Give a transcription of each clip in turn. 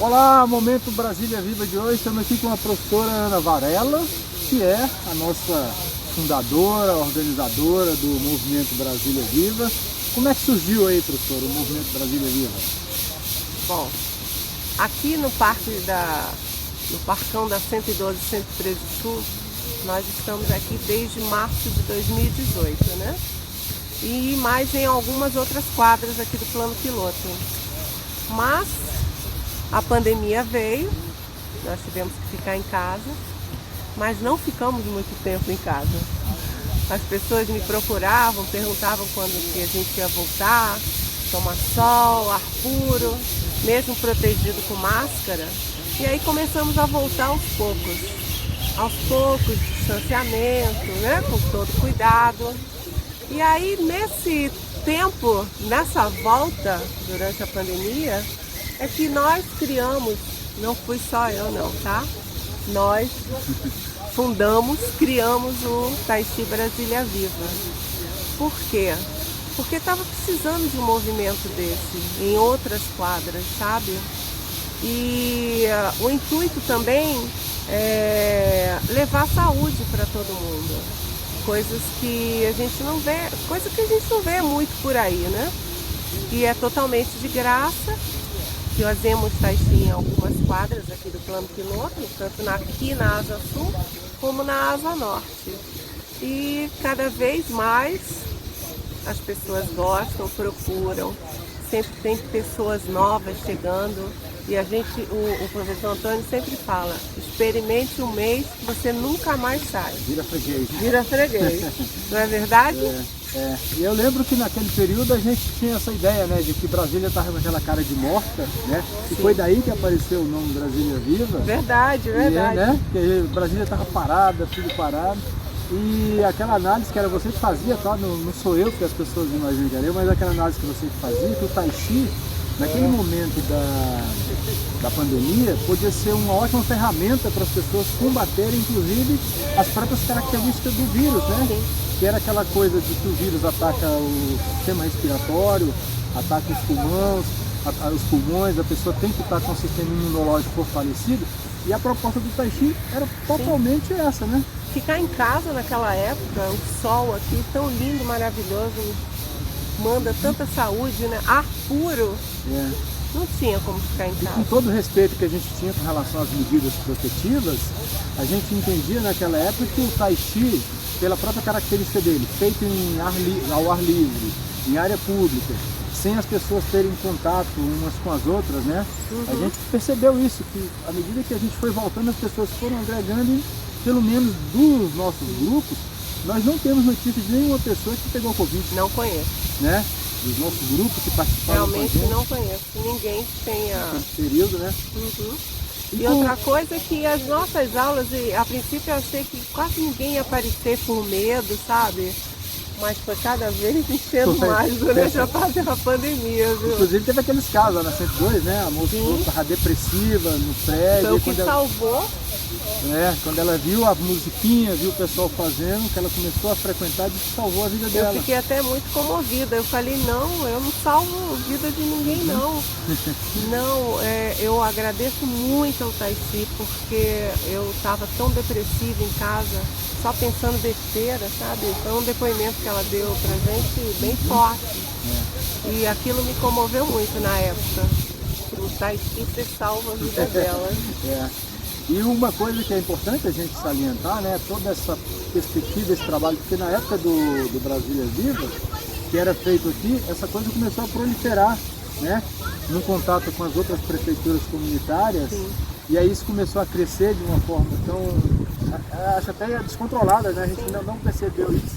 Olá, Momento Brasília Viva de hoje. Estamos aqui com a professora Ana Varela, que é a nossa fundadora, organizadora do Movimento Brasília Viva. Como é que surgiu aí, professora, o Movimento Brasília Viva? Bom, aqui no Parcão da 112 e 113 Sul, nós estamos aqui desde março de 2018, né? E mais em algumas outras quadras aqui do Plano Piloto. Mas a pandemia veio, nós tivemos que ficar em casa, mas não ficamos muito tempo em casa. As pessoas me procuravam, perguntavam quando que a gente ia voltar, tomar sol, ar puro, mesmo protegido com máscara. E aí começamos a voltar aos poucos, distanciamento, né, com todo cuidado. E aí nesse tempo, nessa volta durante a pandemia, é que nós criamos, não fui só eu não, tá? Nós criamos o Taichi Brasília Viva. Por quê? Porque estava precisando de um movimento desse em outras quadras, sabe? E o intuito também é levar saúde para todo mundo. Coisas que a gente não vê, coisa que a gente não vê muito por aí, né? E é totalmente de graça. Fazemos Taichi em algumas quadras aqui do Plano Piloto, tanto aqui na Asa Sul como na Asa Norte. E cada vez mais as pessoas gostam, procuram, sempre tem pessoas novas chegando. E o professor Antônio sempre fala, experimente um mês que você nunca mais sai. Vira freguês. Vira freguês. Não é verdade? E eu lembro que naquele período a gente tinha essa ideia, né, de que Brasília estava com aquela cara de morta, né? E foi daí que apareceu o nome Brasília Viva. Verdade, verdade. Né? Que Brasília estava parada, tudo parado. E aquela análise que era você que fazia, tá? Não sou eu que as pessoas imaginam que era eu, mas aquela análise que você que fazia, que o Taichi, naquele momento da pandemia, podia ser uma ótima ferramenta para as pessoas combaterem, inclusive, as próprias características do vírus, né? Sim. Que era aquela coisa de que o vírus ataca o sistema respiratório, ataca os pulmões, a pessoa tem que estar com o sistema imunológico fortalecido. E a proposta do Taichi era totalmente essa, né? Ficar em casa naquela época, o sol aqui tão lindo, maravilhoso, manda tanta saúde, né? Ar puro. Não tinha como ficar em casa. E com todo o respeito que a gente tinha com relação às medidas protetivas, a gente entendia naquela época que o Taichi, pela própria característica dele, feito ao ar livre, em área pública, sem as pessoas terem contato umas com as outras, né? A gente percebeu isso, que à medida que a gente foi voltando, as pessoas foram agregando, e pelo menos dos nossos grupos, nós não temos notícia de nenhuma pessoa que pegou Covid. Não conheço. Né? Dos nossos grupos que participaram. Realmente não conheço ninguém que tenha... Nesse período, né? E outra coisa é que as nossas aulas, a princípio eu achei que quase ninguém ia aparecer por medo, sabe? Mas foi cada vez enchendo mais durante a pandemia, viu? Inclusive teve aqueles casos lá na 102, né? A moça estava depressiva no prédio. Foi o que salvou. Quando ela viu a musiquinha, viu o pessoal fazendo, que ela começou a frequentar, isso salvou a vida dela. Eu fiquei até muito comovida. Eu falei, não, eu não salvo a vida de ninguém, não. Não, eu agradeço muito ao Taichi, porque eu estava tão depressiva em casa, só pensando besteira, sabe? Foi um depoimento que ela deu pra gente bem forte. E aquilo me comoveu muito na época. O Taichi salva a vida dela. E uma coisa que é importante a gente salientar, né, toda essa perspectiva, esse trabalho, porque na época do Brasília Viva, que era feito aqui, essa coisa começou a proliferar, né, no contato com as outras prefeituras comunitárias. Sim. E aí isso começou a crescer de uma forma tão, acho até descontrolada, né, a gente ainda não percebeu isso.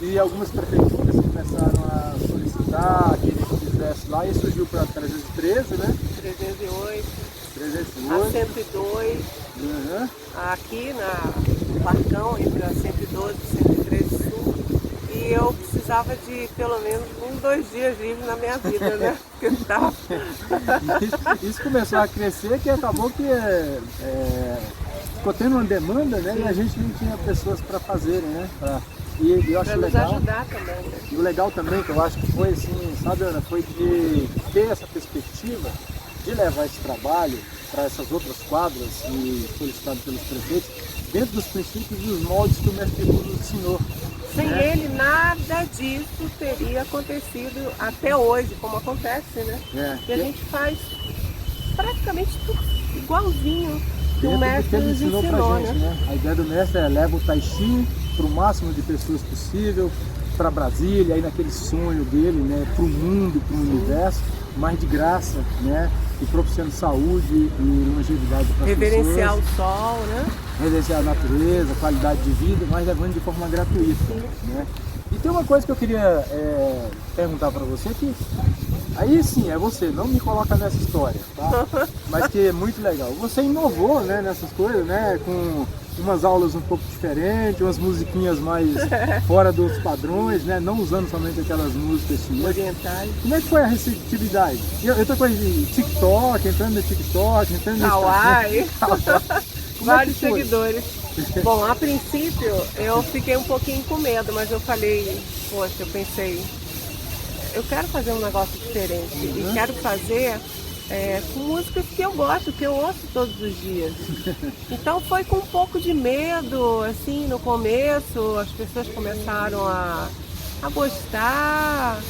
E algumas prefeituras começaram a solicitar que a gente fizesse lá, e surgiu para 313, né? 308. 308. A 102, aqui no Parcão, entre a 112 e 113 Sul. E eu precisava de pelo menos 2 dias livres na minha vida, né? Porque eu tava... Isso começou a crescer, que acabou que ficou tendo uma demanda, né? E a gente não tinha pessoas para fazerem, né? E eu acho legal. Ajudar também, né? E o legal também, que eu acho que foi assim, sabe, Ana, foi de ter essa perspectiva de levar esse trabalho para essas outras quadras e solicitado pelos prefeitos, dentro dos princípios e dos moldes que o mestre Ivo nos ensinou. Sem ele, nada disso teria acontecido até hoje, como acontece, né? E a gente faz praticamente tudo igualzinho que o mestre nos ensinou pra gente, né? A ideia do mestre é levar o Tai Chi para o máximo de pessoas possível, para Brasília, aí naquele sonho dele, né? Para o mundo, para o universo, mas de graça, né? E propiciando saúde e longevidade para as pessoas. Reverenciar o sol, né? Reverenciar a natureza, qualidade de vida, mas levando de forma gratuita, né? E tem uma coisa que eu queria perguntar para você, que aí sim, é você, não me coloca nessa história, tá? Mas que é muito legal. Você inovou, né, nessas coisas, né? Com umas aulas um pouco diferentes, umas musiquinhas mais fora dos padrões, né? Não usando somente aquelas músicas orientais. Como é que foi a receptividade? Eu tô com TikTok, entrando no TikTok, entrando no Kawaii. Vários seguidores. Bom, a princípio eu fiquei um pouquinho com medo, mas eu falei, poxa, eu pensei, eu quero fazer um negócio diferente e quero fazer com músicas que eu gosto, que eu ouço todos os dias. Então foi com um pouco de medo, assim, no começo, as pessoas começaram a gostar.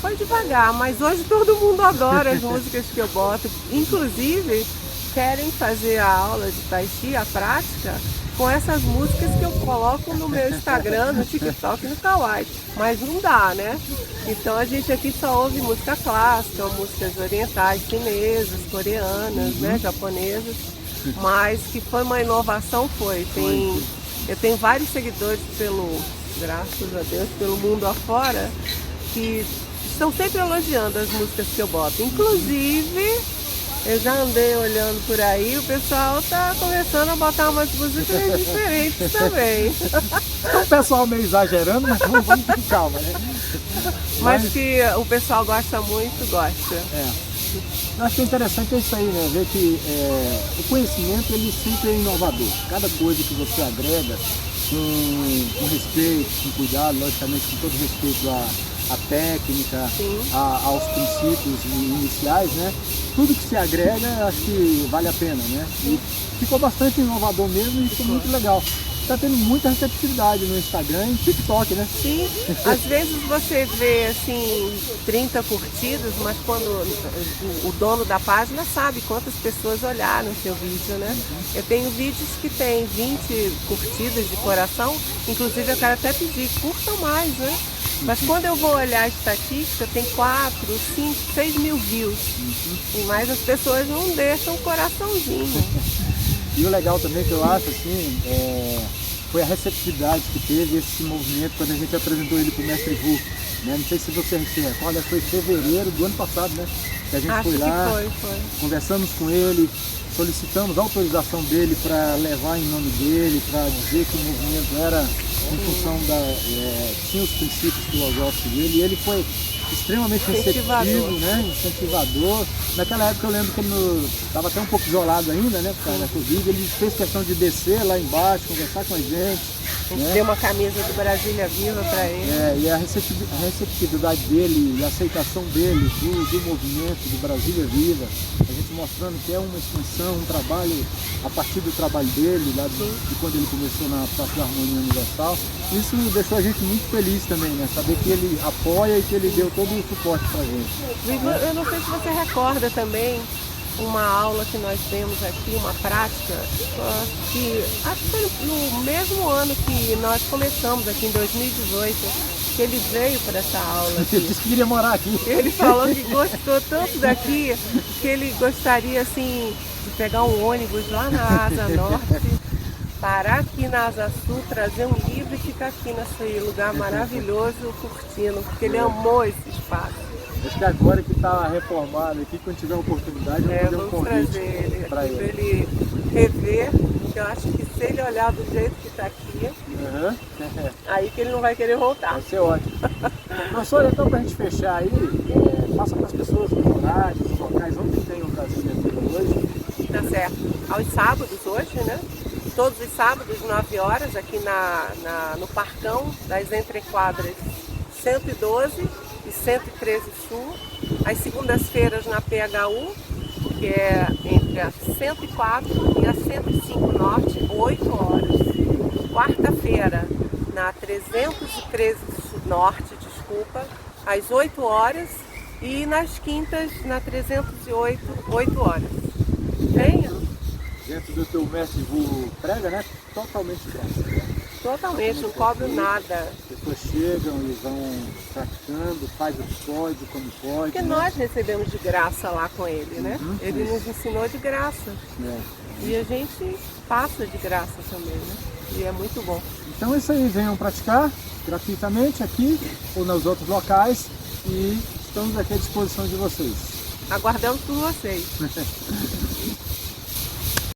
Foi devagar, mas hoje todo mundo adora as músicas que eu boto. Inclusive, querem fazer a aula de Tai Chi, a prática, com essas músicas que eu coloco no meu Instagram, no TikTok e no Kawaii. Mas não dá, né? Então a gente aqui só ouve música clássica, músicas orientais, chinesas, coreanas, né, japonesas. Mas que foi uma inovação, foi. Eu tenho vários seguidores graças a Deus, pelo mundo afora, que estão sempre elogiando as músicas que eu boto. Inclusive, eu já andei olhando por aí, o pessoal tá começando a botar umas músicas diferentes também. O pessoal meio exagerando, mas vamos com calma, né? Mas que o pessoal gosta muito, gosta. Eu acho que é interessante isso aí, né? Ver que o conhecimento ele sempre é inovador. Cada coisa que você agrega com respeito, com cuidado, logicamente com todo respeito à técnica, aos princípios iniciais, né? Tudo que se agrega, acho que vale a pena, né? E ficou bastante inovador mesmo e ficou muito legal. Está tendo muita receptividade no Instagram e no TikTok, né? Sim, às vezes você vê assim 30 curtidas, mas quando o dono da página sabe quantas pessoas olharam o seu vídeo, né? Eu tenho vídeos que tem 20 curtidas de coração, inclusive eu quero até pedir, curtam mais, né? Mas quando eu vou olhar a estatística, tem 4, 5, 6 mil views. Mas as pessoas não deixam o coraçãozinho. E o legal também que eu acho, assim, foi a receptividade que teve esse movimento quando a gente apresentou ele para o mestre Ivo. Né? Não sei se você se recorda, foi em fevereiro do ano passado, né? Que a gente foi lá, foi. Conversamos com ele, solicitamos a autorização dele para levar em nome dele, para dizer que o movimento era em função tinha os princípios filosóficos dele, e ele foi extremamente receptivo, né? Incentivador. Naquela época eu lembro que ele estava até um pouco isolado ainda, né? Por causa da Covid, ele fez questão de descer lá embaixo, conversar com a gente. A gente deu uma camisa do Brasília Viva para ele. E a receptividade dele e a aceitação dele do movimento do Brasília Viva, a gente mostrando que é uma expansão, um trabalho a partir do trabalho dele, lá de quando ele começou na Praça da Harmonia Universal. Isso deixou a gente muito feliz também, né? Saber que ele apoia e que ele deu todo o suporte pra gente. Eu não sei se você recorda também uma aula que nós demos aqui, uma prática, que acho que foi no mesmo ano que nós começamos aqui, em 2018, que ele veio para essa aula. Ele disse que queria morar aqui. Ele falou que gostou tanto daqui, que ele gostaria, assim, de pegar um ônibus lá na Asa Norte, parar aqui na Asa Sul, trazer um livro e ficar aqui nesse lugar maravilhoso, curtindo, porque ele amou esse espaço. Acho que agora que está reformado aqui, quando tiver oportunidade, eu vou fazer um convite para ele rever, porque eu acho que se ele olhar do jeito que está aqui, aí que ele não vai querer voltar. Vai ser ótimo. Professora, então para a gente fechar aí, passa para as pessoas os horários, os locais, onde tem o Brasília Viva hoje. Tá certo. Aos sábados hoje, né? Todos os sábados, 9 horas, aqui no Parcão das Entrequadras 112 e 113 Sul. Às segundas-feiras na PHU, que é entre a 104 e a 105 Norte, 8 horas. Quarta-feira, na 313 Norte, desculpa, às 8 horas. E nas quintas, na 308, 8 horas. Venha. Dentro do teu mestre voo prega, né? Totalmente grátis. Totalmente, não cobro nada. As pessoas chegam e vão praticando, faz o que pode, como pode. Porque né? nós recebemos de graça lá com ele, né? Ele nos ensinou de graça. É. E a gente passa de graça também, né? E é muito bom. Então é isso aí, venham praticar gratuitamente aqui ou nos outros locais e estamos aqui à disposição de vocês. Aguardamos por vocês.